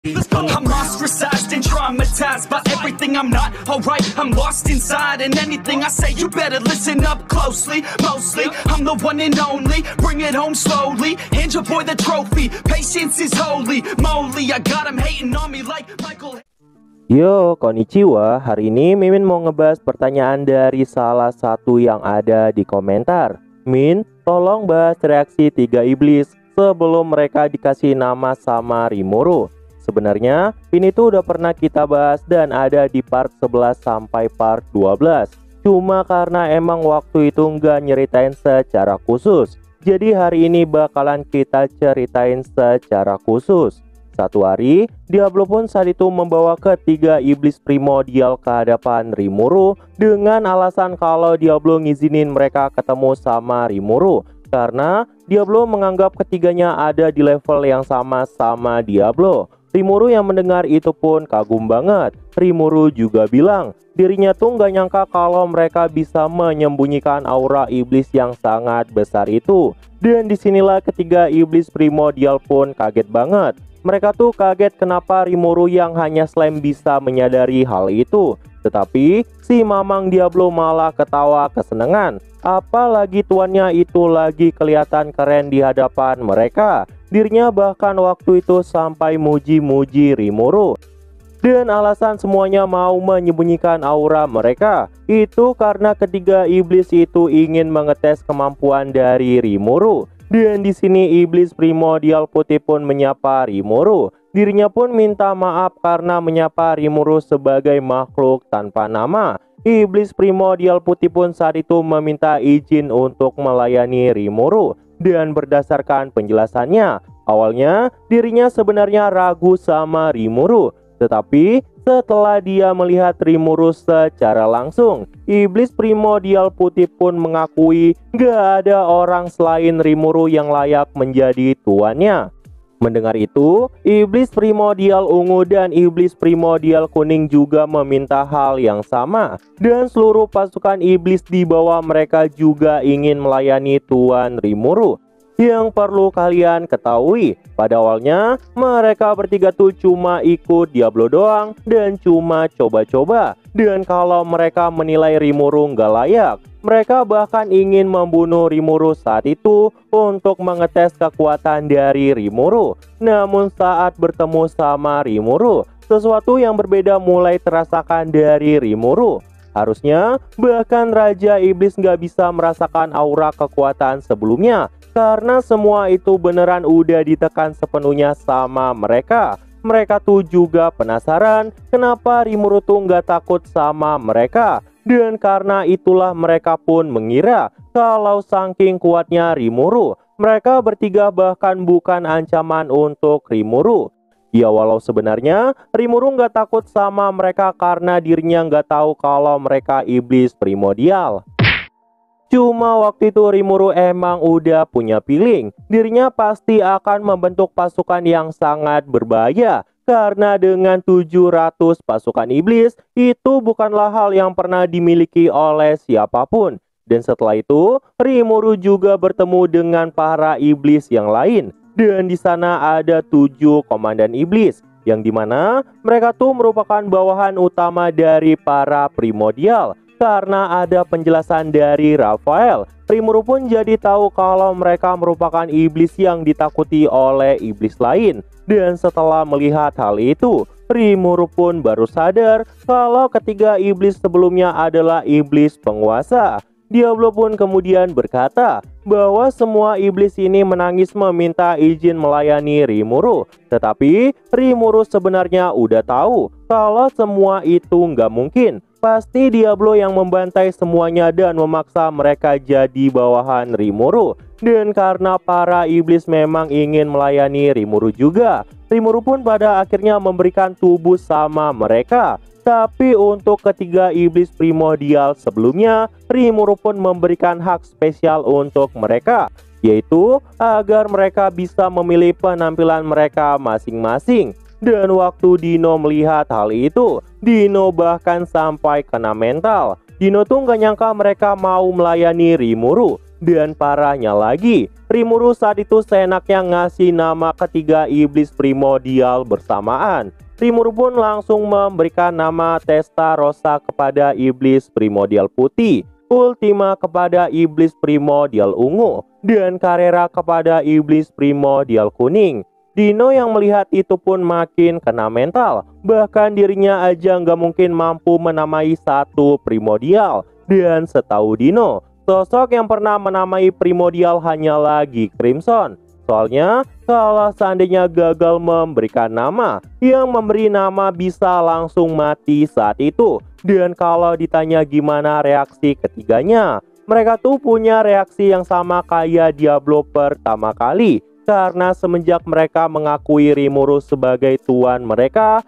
I'm ostracized and traumatized by everything I'm not alright. I'm lost inside, and anything I say you better listen up closely. Mostly, I'm the one and only. Bring it home slowly. Hand your boy the trophy. Patience is holy moly. I got him hating on me like Michael. Yo, konnichiwa. Hari ini Mimin mau ngebahas pertanyaan dari salah satu yang ada di komentar. Min, tolong bahas reaksi 3 iblis sebelum mereka dikasih nama sama Rimuru. Sebenarnya ini tuh udah pernah kita bahas dan ada di part 11 sampai part 12. Cuma karena emang waktu itu nggak nyeritain secara khusus, jadi hari ini bakalan kita ceritain secara khusus. Satu hari, Diablo pun saat itu membawa ketiga iblis primordial ke hadapan Rimuru dengan alasan kalau Diablo ngizinin mereka ketemu sama Rimuru, karena Diablo menganggap ketiganya ada di level yang sama Diablo. Rimuru yang mendengar itu pun kagum banget. Rimuru juga bilang dirinya tuh nggak nyangka kalau mereka bisa menyembunyikan aura iblis yang sangat besar itu. Dan disinilah ketiga iblis primordial pun kaget banget. Mereka tuh kaget kenapa Rimuru yang hanya slime bisa menyadari hal itu. Tetapi si Mamang Diablo malah ketawa kesenangan. Apalagi tuannya itu lagi kelihatan keren di hadapan mereka. Dirinya bahkan waktu itu sampai muji-muji Rimuru. Dan alasan semuanya mau menyembunyikan aura mereka itu karena ketiga iblis itu ingin mengetes kemampuan dari Rimuru. Dan di sini iblis primordial putih pun menyapa Rimuru. Dirinya pun minta maaf karena menyapa Rimuru sebagai makhluk tanpa nama. Iblis primordial putih pun saat itu meminta izin untuk melayani Rimuru. Dan berdasarkan penjelasannya, awalnya dirinya sebenarnya ragu sama Rimuru. Tetapi setelah dia melihat Rimuru secara langsung, iblis primordial putih pun mengakui gak ada orang selain Rimuru yang layak menjadi tuannya. Mendengar itu, iblis primordial ungu dan iblis primordial kuning juga meminta hal yang sama. Dan seluruh pasukan iblis di bawah mereka juga ingin melayani Tuan Rimuru. Yang perlu kalian ketahui, pada awalnya mereka bertiga tuh cuma ikut Diablo doang dan cuma coba-coba. Dan kalau mereka menilai Rimuru nggak layak, mereka bahkan ingin membunuh Rimuru saat itu untuk mengetes kekuatan dari Rimuru. Namun saat bertemu sama Rimuru, sesuatu yang berbeda mulai terasakan dari Rimuru. Harusnya bahkan Raja Iblis nggak bisa merasakan aura kekuatan sebelumnya, karena semua itu beneran udah ditekan sepenuhnya sama mereka. Mereka tuh juga penasaran kenapa Rimuru tuh nggak takut sama mereka. Dan karena itulah mereka pun mengira kalau saking kuatnya Rimuru, mereka bertiga bahkan bukan ancaman untuk Rimuru. Ya walau sebenarnya Rimuru nggak takut sama mereka karena dirinya nggak tahu kalau mereka iblis primordial. Cuma waktu itu Rimuru emang udah punya feeling dirinya pasti akan membentuk pasukan yang sangat berbahaya. Karena dengan 700 pasukan iblis itu bukanlah hal yang pernah dimiliki oleh siapapun. Dan setelah itu Rimuru juga bertemu dengan para iblis yang lain. Dan di sana ada 7 komandan iblis, yang dimana mereka tuh merupakan bawahan utama dari para primordial. Karena ada penjelasan dari Raphael, Rimuru pun jadi tahu kalau mereka merupakan iblis yang ditakuti oleh iblis lain. Dan setelah melihat hal itu, Rimuru pun baru sadar kalau ketiga iblis sebelumnya adalah iblis penguasa. Diablo pun kemudian berkata bahwa semua iblis ini menangis meminta izin melayani Rimuru. Tetapi Rimuru sebenarnya udah tahu kalau semua itu nggak mungkin. Pasti Diablo yang membantai semuanya dan memaksa mereka jadi bawahan Rimuru. Dan karena para iblis memang ingin melayani Rimuru juga, Rimuru pun pada akhirnya memberikan tubuh sama mereka. Tapi untuk ketiga iblis primordial sebelumnya, Rimuru pun memberikan hak spesial untuk mereka, yaitu agar mereka bisa memilih penampilan mereka masing-masing. Dan waktu Dino melihat hal itu, Dino bahkan sampai kena mental. Dino tuh gak nyangka mereka mau melayani Rimuru. Dan parahnya lagi, Rimuru saat itu seenaknya ngasih nama ketiga iblis primordial bersamaan. Rimuru pun langsung memberikan nama Testarossa kepada iblis primordial putih, Ultima kepada iblis primordial ungu, dan Carrera kepada iblis primordial kuning. Dino yang melihat itu pun makin kena mental. Bahkan dirinya aja nggak mungkin mampu menamai satu primordial. Dan setahu Dino, sosok yang pernah menamai primordial hanyalah Geek Crimson. Soalnya, kalau seandainya gagal memberikan nama, yang memberi nama bisa langsung mati saat itu. Dan kalau ditanya gimana reaksi ketiganya, mereka tuh punya reaksi yang sama kayak Diablo pertama kali. Karena semenjak mereka mengakui Rimuru sebagai tuan mereka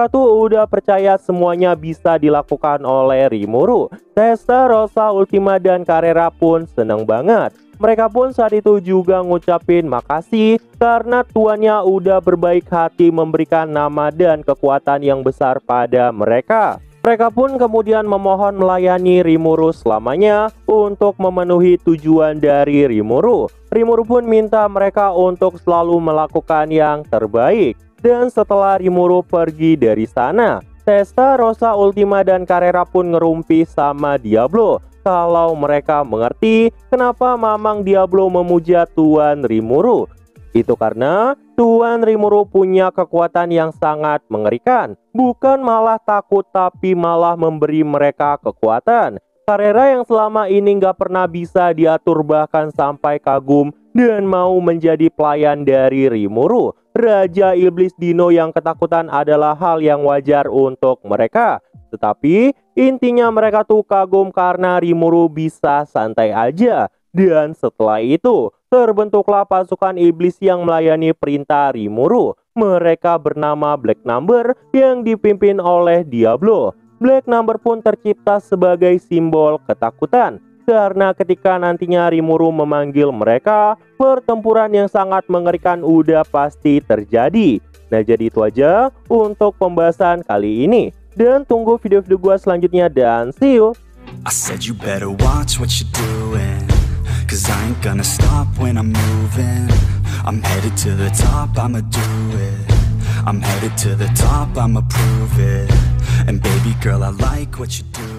tuh udah percaya semuanya bisa dilakukan oleh Rimuru. Testarossa, Ultima, dan Carrera pun seneng banget. Mereka pun saat itu juga ngucapin makasih karena tuannya udah berbaik hati memberikan nama dan kekuatan yang besar pada mereka. Mereka pun kemudian memohon melayani Rimuru selamanya untuk memenuhi tujuan dari Rimuru. Rimuru pun minta mereka untuk selalu melakukan yang terbaik. Dan setelah Rimuru pergi dari sana, Testarossa, Ultima, dan Carrera pun ngerumpi sama Diablo. Kalau mereka mengerti kenapa Mamang Diablo memuja Tuan Rimuru. Itu karena Tuan Rimuru punya kekuatan yang sangat mengerikan. Bukan malah takut tapi malah memberi mereka kekuatan. Carrera yang selama ini nggak pernah bisa diatur bahkan sampai kagum dan mau menjadi pelayan dari Rimuru. Raja Iblis Dino yang ketakutan adalah hal yang wajar untuk mereka. Tetapi intinya mereka tuh kagum karena Rimuru bisa santai aja. Dan setelah itu terbentuklah pasukan iblis yang melayani perintah Rimuru. Mereka bernama Black Number yang dipimpin oleh Diablo. Black Number pun tercipta sebagai simbol ketakutan. Karena ketika nantinya Rimuru memanggil mereka, pertempuran yang sangat mengerikan udah pasti terjadi. Nah, jadi itu aja untuk pembahasan kali ini. Dan tunggu video-video gua selanjutnya dan see you. I said you better watch what you're doing, 'cause I ain't gonna stop when I'm moving. I'm headed to the top, I'ma do it. I'm headed to the top, I'ma prove it. And baby girl, I like what you do.